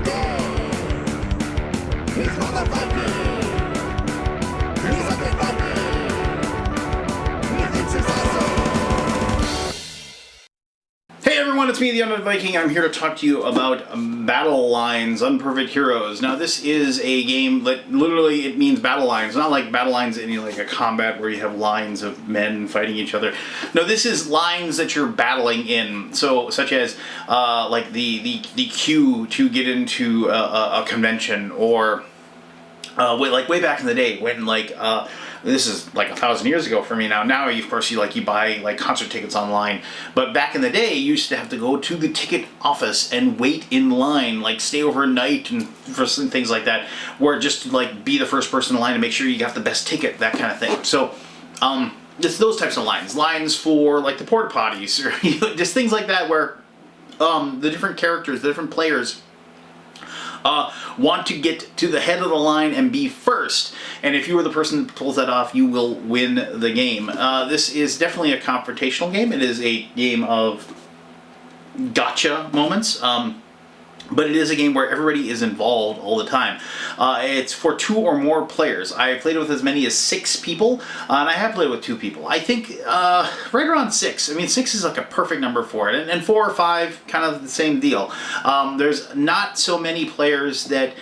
Hey everyone, it's me, the Untitled Viking. I'm here to talk to you about Battle Lines, Unperfect Heroes. Now this is a game that literally it means battle lines, not like battle lines in like a combat where you have lines of men fighting each other. No, this is lines that you're battling in. So such as like the queue to get into a convention, or way back in the day when this is like 1,000 years ago for me now. Now, of course, you buy like concert tickets online. But back in the day, you used to have to go to the ticket office and wait in line, like stay overnight and for some things like that, where just to like be the first person in line to make sure you got the best ticket, that kind of thing. So, just those types of lines for like the porta potties, or just things like that, where the different characters, the different players want to get to the head of the line and be first. And if you are the person that pulls that off, you will win the game. This is definitely a confrontational game. It is a game of gotcha moments. But it is a game where everybody is involved all the time. It's for 2 or more players. I have played with as many as 6 people, and I have played with 2 people. I think right around 6. I mean, 6 is like a perfect number for it, and 4 or 5, kind of the same deal. There's not so many players that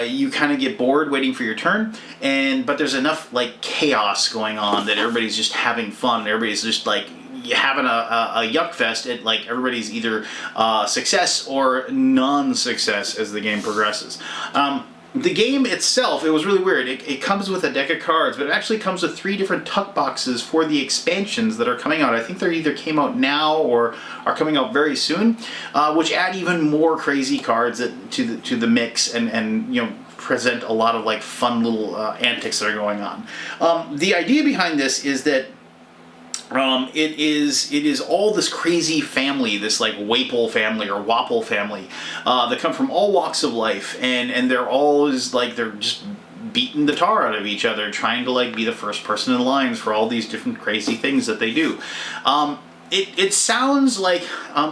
you kind of get bored waiting for your turn, but there's enough like chaos going on that everybody's just having fun. Everybody's just like having a yuck fest at like everybody's either success or non-success as the game progresses. The game itself, it was really weird. It comes with a deck of cards, but it actually comes with 3 different tuck boxes for the expansions that are coming out. I think they either came out now or are coming out very soon, which add even more crazy cards to the mix and present a lot of like fun little antics that are going on. The idea behind this is that it is all this crazy family, this like Waple family or Wapple family, that come from all walks of life, and they're always like, they're just beating the tar out of each other, trying to like be the first person in lines for all these different crazy things that they do. It sounds like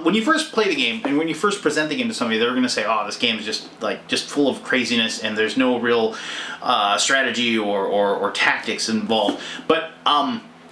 when you first play the game and when you first present the game to somebody, they're going to say, "Oh, this game is just full of craziness and there's no real strategy or tactics involved." But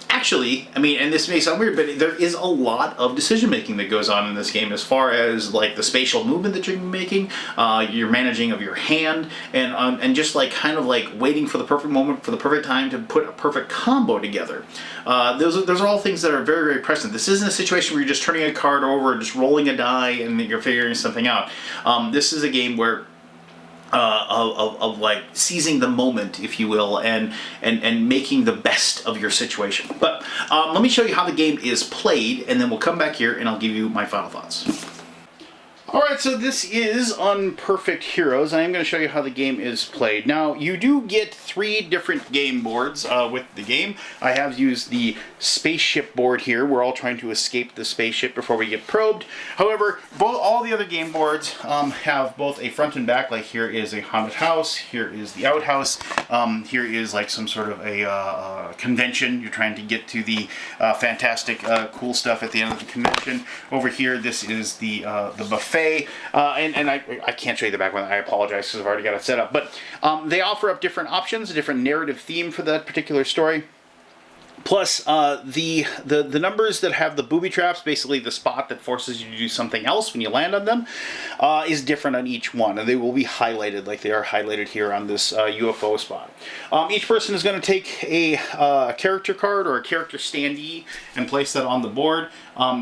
actually, I mean, and this may sound weird, but there is a lot of decision making that goes on in this game, as far as like the spatial movement that you're making, your managing of your hand, and just like kind of like waiting for the perfect moment, for the perfect time to put a perfect combo together. Those are all things that are very, very present. This isn't a situation where you're just turning a card over, just rolling a die, and you're figuring something out. This is a game where of like seizing the moment, if you will, and making the best of your situation. But let me show you how the game is played, and then we'll come back here and I'll give you my final thoughts. Alright, so this is Unperfect Heroes, and I'm going to show you how the game is played. Now, you do get 3 different game boards with the game. I have used the spaceship board here. We're all trying to escape the spaceship before we get probed. However, all the other game boards have both a front and back. Like here is a haunted house, here is the outhouse, here is like some sort of a convention. You're trying to get to the fantastic cool stuff at the end of the convention. Over here, this is the buffet. And I can't show you the back one. I apologize because I've already got it set up. But they offer up different options, a different narrative theme for that particular story. Plus, the numbers that have the booby traps, basically the spot that forces you to do something else when you land on them, is different on each one, and they will be highlighted like they are highlighted here on this UFO spot. Each person is going to take a character card or a character standee and place that on the board.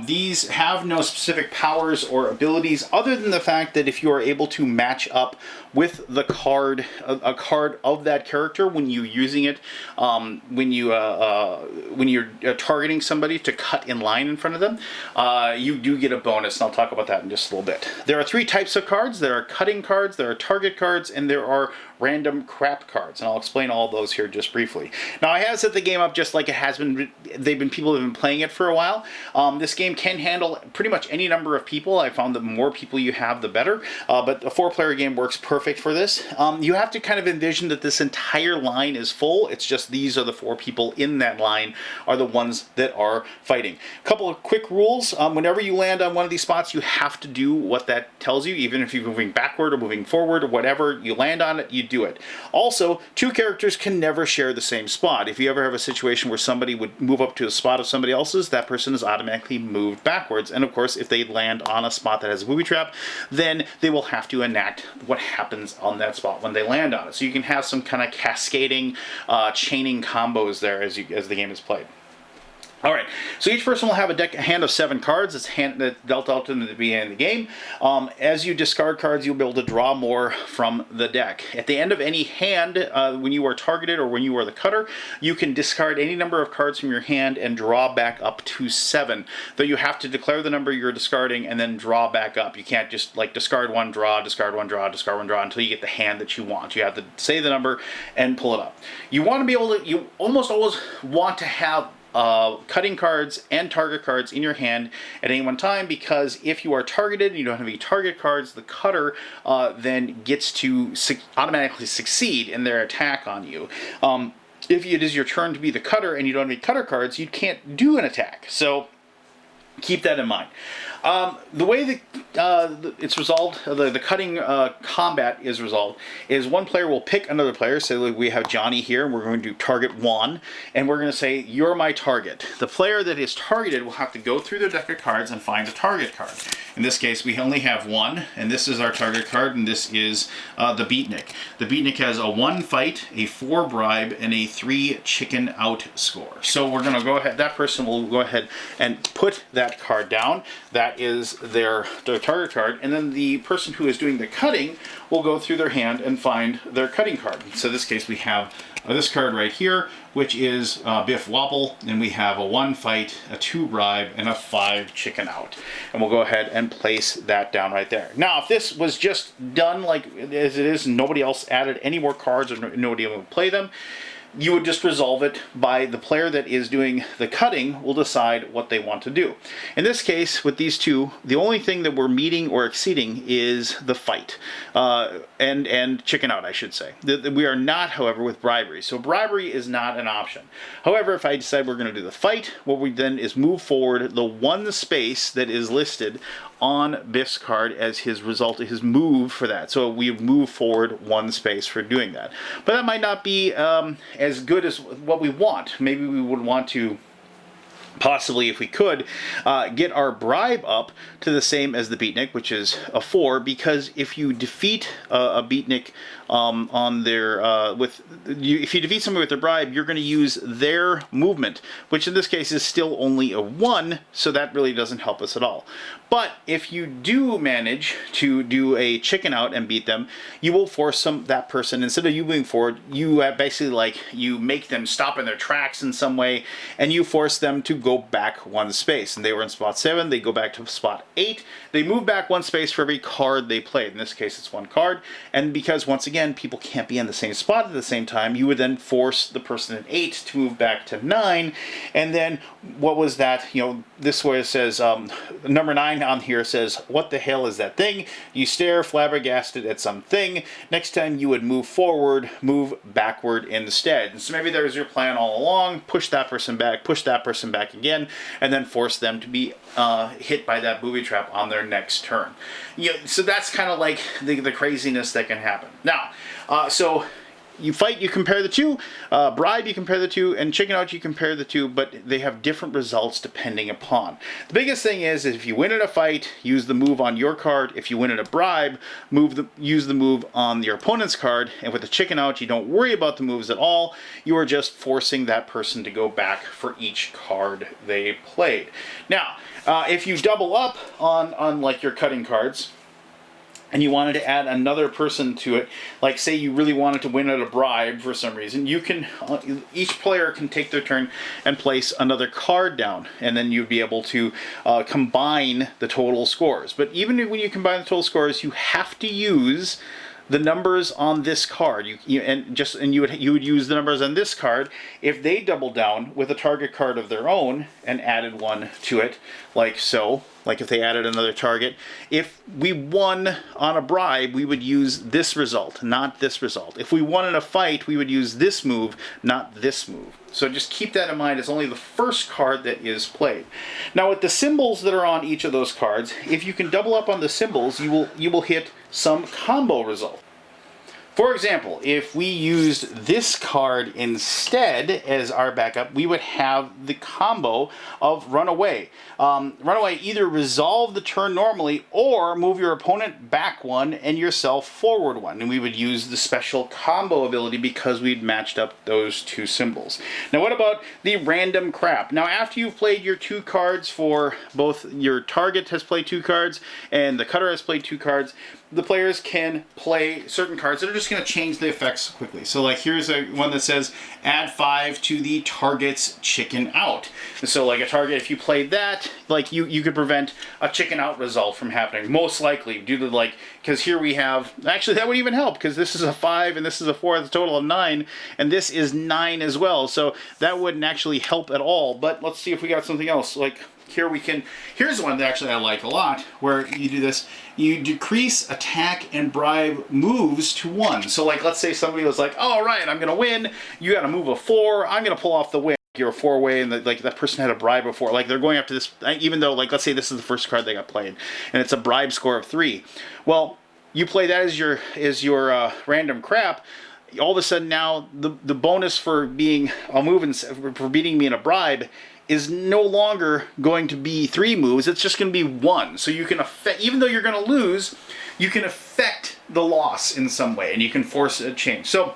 These have no specific powers or abilities, other than the fact that if you are able to match up with the card, a card of that character when you're using it, when you're targeting somebody to cut in line in front of them, you do get a bonus, and I'll talk about that in just a little bit. There are 3 types of cards. There are cutting cards, there are target cards, and there are random crap cards, and I'll explain all those here just briefly. Now, I have set the game up just like it has been. People have been playing it for a while. This game can handle pretty much any number of people. I found that the more people you have, the better. But a 4-player game works perfect for this. You have to kind of envision that this entire line is full. It's just these are the 4 people in that line line are the ones that are fighting. A couple of quick rules. Whenever you land on one of these spots, you have to do what that tells you, even if you're moving backward or moving forward or whatever, you land on it, you do it. Also, two characters can never share the same spot. If you ever have a situation where somebody would move up to a spot of somebody else's, that person is automatically moved backwards. And of course, if they land on a spot that has a booby trap, then they will have to enact what happens on that spot when they land on it. So you can have some kind of cascading, chaining combos there as the game is played. All right, so each person will have a hand of 7 cards. It's dealt out in the beginning of the game. As you discard cards, you'll be able to draw more from the deck. At the end of any hand, when you are targeted or when you are the cutter, you can discard any number of cards from your hand and draw back up to 7. Though you have to declare the number you're discarding and then draw back up. You can't just like discard one, draw, discard one, draw, discard one, draw until you get the hand that you want. You have to say the number and pull it up. You want to be able to, you almost always want to have cutting cards and target cards in your hand at any one time, because if you are targeted and you don't have any target cards, the cutter then gets to automatically succeed in their attack on you. If it is your turn to be the cutter and you don't have any cutter cards, you can't do an attack. So keep that in mind. The way that it's resolved, the cutting combat is resolved, is one player will pick another player. So we have Johnny here, and we're going to target Juan, and we're going to say, you're my target. The player that is targeted will have to go through their deck of cards and find a target card. In this case, we only have one, and this is our target card, and this is the Beatnik. The Beatnik has a 1 fight, a 4 bribe, and a 3 chicken out score. So we're going to go ahead, that person will go ahead and put that card down. That is their target card, and then the person who is doing the cutting will go through their hand and find their cutting card. So in this case we have this card right here, which is Biff Wobble, and we have a 1 fight, a 2 bribe, and a 5 chicken out. And we'll go ahead and place that down right there. Now, if this was just done like as it is, and nobody else added any more cards or nobody will play them, you would just resolve it by the player that is doing the cutting will decide what they want to do. In this case, with these two, the only thing that we're meeting or exceeding is the fight. And chicken out, I should say. We are not, however, with bribery. So bribery is not an option. However, if I decide we're going to do the fight, what we then is move forward the 1 space that is listed on Biff's card as his result, his move for that. So we move forward 1 space for doing that. But that might not be as good as what we want. Maybe we would want to possibly, if we could, get our bribe up to the same as the Beatnik, which is a 4, because if you defeat a Beatnik on their if you defeat somebody with their bribe, you're going to use their movement, which in this case is still only a 1, so that really doesn't help us at all. But if you do manage to do a chicken out and beat them, you will force that person, instead of you moving forward, you basically you make them stop in their tracks in some way, and you force them to go back 1 space. And they were in spot 7, they go back to spot 8. They move back 1 space for every card they played. In this case, it's 1 card. And because, once again, people can't be in the same spot at the same time, you would then force the person at 8 to move back to 9. And then, what was that? This way it says, number 9 on here says, what the hell is that thing? You stare flabbergasted at something. Next time you would move forward, move backward instead. And so maybe there's your plan all along, push that person back again, and then force them to be hit by that booby trap on their next turn. So that's kind of like the craziness that can happen. Now, so you fight, you compare the two, bribe, you compare the two, and chicken out, you compare the two, but they have different results depending upon. The biggest thing is if you win in a fight, use the move on your card. If you win in a bribe, use the move on your opponent's card. And with the chicken out, you don't worry about the moves at all. You are just forcing that person to go back for each card they played. Now, if you double up on like your cutting cards, and you wanted to add another person to it, like say you really wanted to win at a bribe for some reason, you can, each player can take their turn and place another card down, and then you'd be able to combine the total scores. But even when you combine the total scores, you have to use the numbers on this card. You would use the numbers on this card if they double down with a target card of their own and added 1 to it, like so. like if they added another target. If we won on a bribe, we would use this result, not this result. If we won in a fight, we would use this move, not this move. So just keep that in mind. It's only the first card that is played. Now with the symbols that are on each of those cards, if you can double up on the symbols, you will hit some combo result. For example, if we used this card instead as our backup, we would have the combo of Runaway. Runaway either resolve the turn normally or move your opponent back one and yourself forward one. And we would use the special combo ability because we'd matched up those two symbols. Now what about the random crap? Now after you've played your 2 cards for both your target has played 2 cards and the cutter has played 2 cards, the players can play certain cards that are just going to change the effects quickly. So like here's one that says add 5 to the target's chicken out. And so like a target, if you played that, like you could prevent a chicken out result from happening, most likely due to like, because here we have, actually that would even help because this is a 5 and this is a 4, that's a total of 9, and this is 9 as well. So that wouldn't actually help at all. But let's see if we got something else. Like here we can, here's one that actually I like a lot, where you do this, you decrease attack and bribe moves to 1. So like, let's say somebody was like, oh, all right, I'm going to win, you got to move a 4, I'm going to pull off the win. You're a 4-way and like that person had a bribe before. Like they're going after this, even though like, let's say this is the first card they got played and it's a bribe score of 3. Well, you play that as your random crap. All of a sudden now the bonus for being a move and for beating me in a bribe is no longer going to be 3 moves, it's just going to be 1. So you can affect, even though you're going to lose, you can affect the loss in some way and you can force a change. So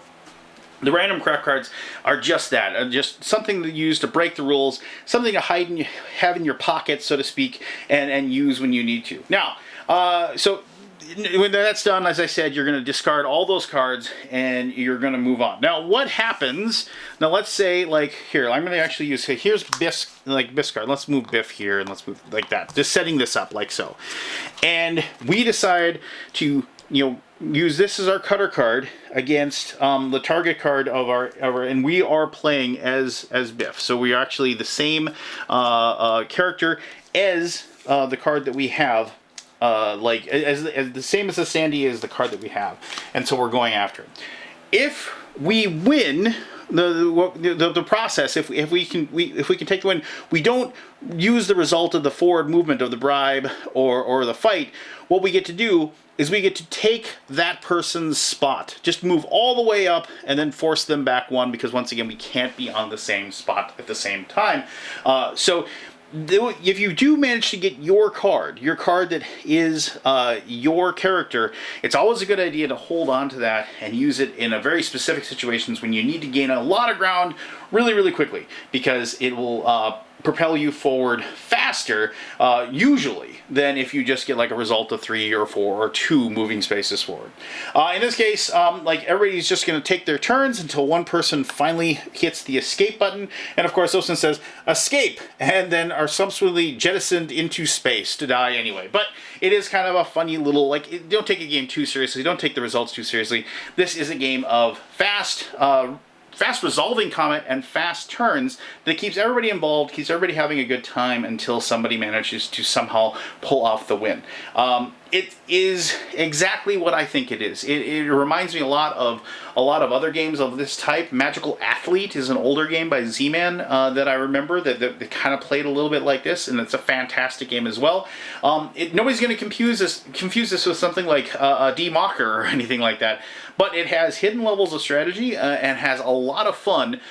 the random crap cards are just that, just something to use to break the rules, something to have in your pocket, so to speak, and use when you need to. Now, so when that's done, as I said, you're going to discard all those cards and you're going to move on. Now, what happens? Now, let's say, like here, I'm going to actually use, here's Biff's card. Let's move Biff here and let's move like that. Just setting this up like so. And we decide to, use this as our cutter card against the target card of our, and we are playing as Biff. So we are actually the same character as the card that we have. Like as the same as the Sandy is the card that we have, and so we're going after it. If we win the process, if we can take the win, we don't use the result of the forward movement of the bribe or the fight. What we get to do is we get to take that person's spot, just move all the way up and then force them back 1, because once again we can't be on the same spot at the same time. So if you do manage to get your card that is your character, it's always a good idea to hold on to that and use it in a very specific situations when you need to gain a lot of ground really, really quickly, because it will propel you forward faster, usually, than if you just get like a result of 3 or 4 or 2 moving spaces forward. In this case, like everybody's just going to take their turns until one person finally hits the escape button, and of course this one says escape, and then are subsequently jettisoned into space to die anyway. But it is kind of a funny little, like, don't take a game too seriously, don't take the results too seriously. This is a game of fast resolving combat and fast turns that keeps everybody involved, keeps everybody having a good time until somebody manages to somehow pull off the win. It is exactly what I think it is. It reminds me a lot of other games of this type. Magical Athlete is an older game by Z-Man that I remember that kind of played a little bit like this, and it's a fantastic game as well. Nobody's going to confuse this with something like a D-Mocker or anything like that, but it has hidden levels of strategy and has a lot of fun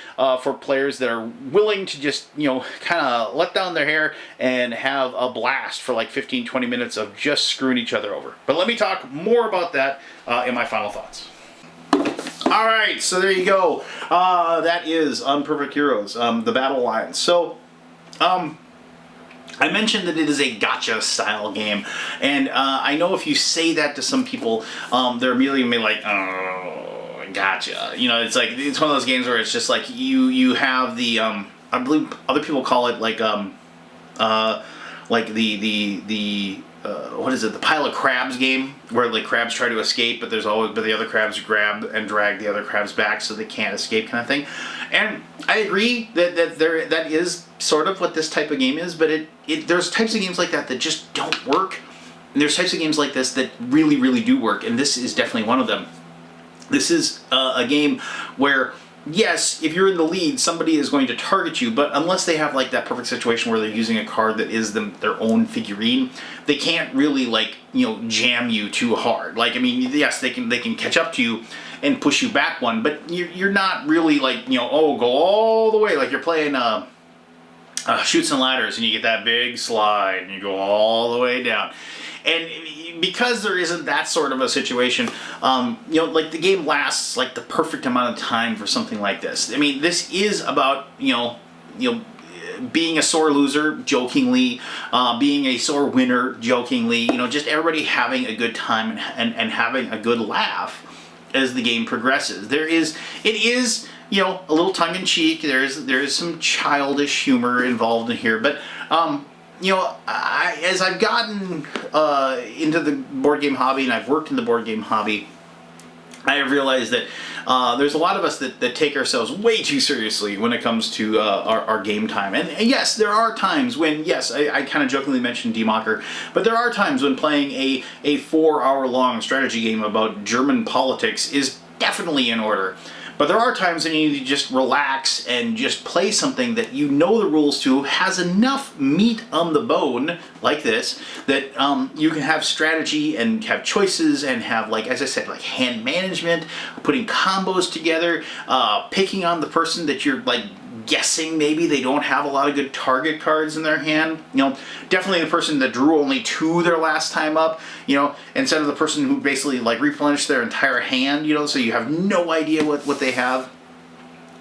for players that are willing to just, kind of let down their hair and have a blast for like 15-20 minutes of just screwing each other over. But let me talk more about that in my final thoughts. Alright, so there you go. That is Unperfect Heroes, the Battle Alliance. So, I mentioned that it is a gacha style game, and I know if you say that to some people, they're immediately going to be like, oh, gacha. It's like, it's one of those games where it's just like you have the, I believe other people call it like the what is it? The pile of crabs game, where like crabs try to escape, but the other crabs grab and drag the other crabs back so they can't escape, kind of thing. And I agree that is sort of what this type of game is, but there's types of games like that just don't work. And there's types of games like this that really, really do work, and this is definitely one of them. This is a game where, yes, if you're in the lead, somebody is going to target you, but unless they have like that perfect situation where they're using a card that is their own figurine, they can't really like, jam you too hard. Like, I mean, yes, they can catch up to you and push you back one, but you're not really like, go all the way, like you're playing Chutes and Ladders and you get that big slide and you go all the way down. And because there isn't that sort of a situation, like the game lasts like the perfect amount of time for something like this. I mean, this is about, being a sore loser, jokingly, being a sore winner, jokingly, just everybody having a good time and having a good laugh as the game progresses. It is, a little tongue-in-cheek. There is some childish humor involved in here, but as I've gotten into the board game hobby and I've worked in the board game hobby, I have realized that there's a lot of us that take ourselves way too seriously when it comes to our game time. And yes, there are times when, yes, I kind of jokingly mentioned D-Mocker, but there are times when playing a 4-hour-long strategy game about German politics is definitely in order. But there are times when you need to just relax and just play something that you know the rules to, has enough meat on the bone, like this, that you can have strategy and have choices and have, like, as I said, like hand management, putting combos together, picking on the person that you're, like, guessing maybe they don't have a lot of good target cards in their hand. Definitely the person that drew only 2 their last time up, instead of the person who basically like replenished their entire hand, so you have no idea what they have.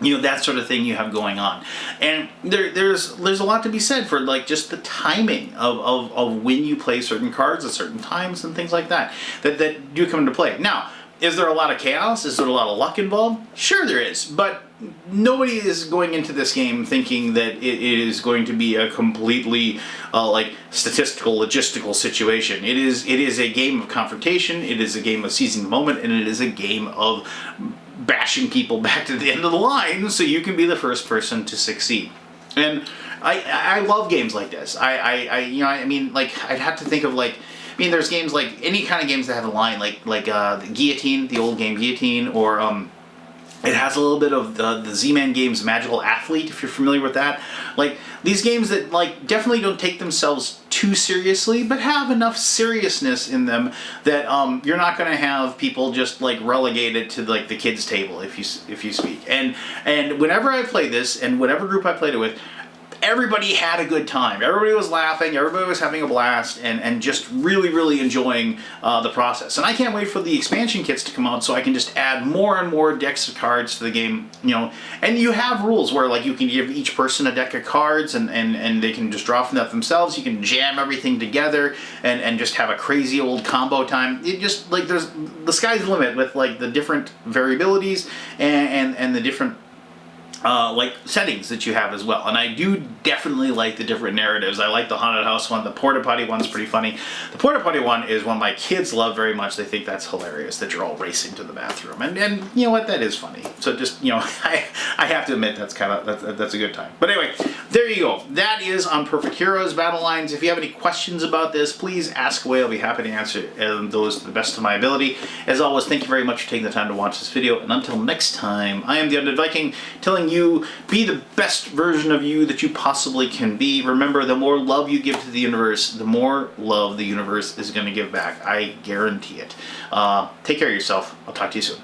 That sort of thing you have going on. And there's a lot to be said for like just the timing of when you play certain cards at certain times and things like that do come into play. Now, is there a lot of chaos? Is there a lot of luck involved? Sure there is, but nobody is going into this game thinking that it is going to be a completely like statistical, logistical situation. It is a game of confrontation, it is a game of seizing the moment, and it is a game of bashing people back to the end of the line so you can be the first person to succeed. And I love games like this. I mean, like, I'd have to think of like, there's games like any kind of games that have a line, like the Guillotine, the old game Guillotine, or it has a little bit of the Z-Man games Magical Athlete, if you're familiar with that. Like, these games that like definitely don't take themselves too seriously, but have enough seriousness in them that you're not going to have people just like relegated to like the kids' table, if you speak. And whenever I play this, and whatever group I played it with, everybody had a good time. Everybody was laughing, everybody was having a blast, and just really, really enjoying the process. And I can't wait for the expansion kits to come out so I can just add more and more decks of cards to the game, And you have rules where like you can give each person a deck of cards and they can just draw from that themselves. You can jam everything together and just have a crazy old combo time. It just, like, there's the sky's the limit with like the different variabilities and the different like settings that you have as well. And I do definitely like the different narratives. I like the haunted house one. The porta potty one's pretty funny. The porta potty one is one my kids love very much. They think that's hilarious that you're all racing to the bathroom, and you know what, that is funny. So just, I have to admit that's a good time. But anyway, there you go. That is Unperfect Heroes Battle Lines. If you have any questions about this, please ask away. I'll be happy to answer those to the best of my ability. As always, thank you very much for taking the time to watch this video, and until next time, I am the Undead Viking, telling you, be the best version of you that you possibly can be. Remember, the more love you give to the universe, the more love the universe is going to give back. I guarantee it. Take care of yourself. I'll talk to you soon.